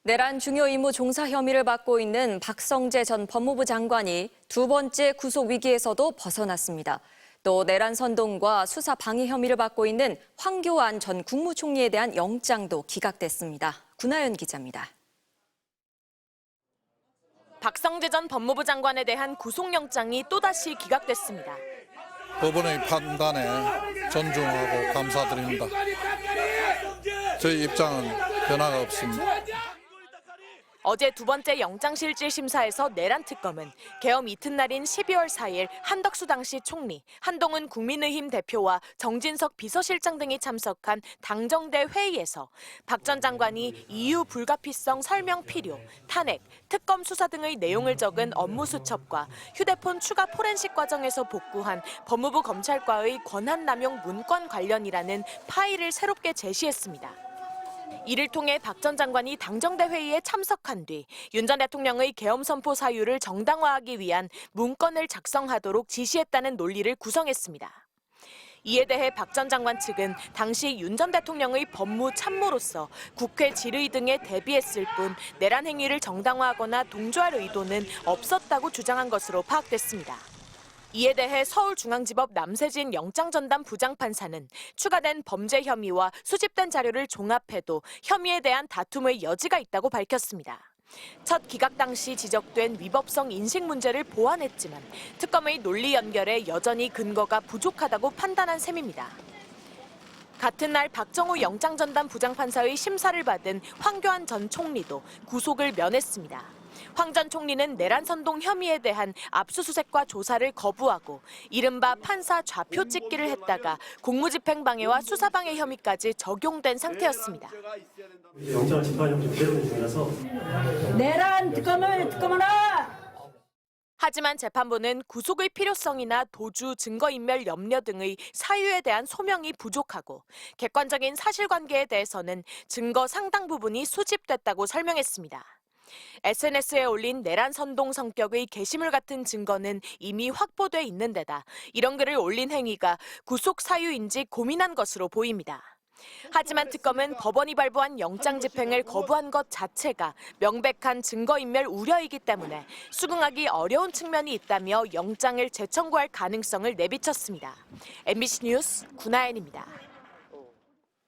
내란 중요 임무 종사 혐의를 받고 있는 박성재 전 법무부 장관이 두 번째 구속 위기에서도 벗어났습니다. 또 내란 선동과 수사 방해 혐의를 받고 있는 황교안 전 국무총리에 대한 영장도 기각됐습니다. 구나연 기자입니다. 박성재 전 법무부 장관에 대한 구속영장이 또다시 기각됐습니다. 법원의 판단에 존중하고 감사드립니다. 저희 입장은 변화가 없습니다. 어제 두 번째 영장실질심사에서 내란 특검은 계엄 이튿날인 12월 4일 한덕수 당시 총리, 한동훈 국민의힘 대표와 정진석 비서실장 등이 참석한 당정대 회의에서 박 전 장관이 이유 불가피성 설명 필요, 탄핵, 특검 수사 등의 내용을 적은 업무 수첩과 휴대폰 추가 포렌식 과정에서 복구한 법무부 검찰과의 권한남용 문건 관련이라는 파일을 새롭게 제시했습니다. 이를 통해 박 전 장관이 당정대 회의에 참석한 뒤 윤 전 대통령의 계엄 선포 사유를 정당화하기 위한 문건을 작성하도록 지시했다는 논리를 구성했습니다. 이에 대해 박 전 장관 측은 당시 윤 전 대통령의 법무 참모로서 국회 질의 등에 대비했을 뿐 내란 행위를 정당화하거나 동조할 의도는 없었다고 주장한 것으로 파악됐습니다. 이에 대해 서울중앙지법 남세진 영장전담 부장판사는 추가된 범죄 혐의와 수집된 자료를 종합해도 혐의에 대한 다툼의 여지가 있다고 밝혔습니다. 첫 기각 당시 지적된 위법성 인식 문제를 보완했지만 특검의 논리 연결에 여전히 근거가 부족하다고 판단한 셈입니다. 같은 날 박정우 영장전담 부장판사의 심사를 받은 황교안 전 총리도 구속을 면했습니다. 황 전 총리는 내란 선동 혐의에 대한 압수수색과 조사를 거부하고 이른바 판사 좌표 찍기를 했다가 공무집행방해와 수사방해 혐의까지 적용된 상태였습니다. 영장을 집행하려고 기다리는 중이라서 내란 특검하라! 하지만 재판부는 구속의 필요성이나 도주, 증거인멸 염려 등의 사유에 대한 소명이 부족하고 객관적인 사실관계에 대해서는 증거 상당 부분이 수집됐다고 설명했습니다. SNS에 올린 내란 선동 성격의 게시물 같은 증거는 이미 확보돼 있는 데다 이런 글을 올린 행위가 구속 사유인지 고민한 것으로 보입니다. 하지만 특검은 법원이 발부한 영장 집행을 거부한 것 자체가 명백한 증거인멸 우려이기 때문에 수긍하기 어려운 측면이 있다며 영장을 재청구할 가능성을 내비쳤습니다. MBC 뉴스 구나연입니다.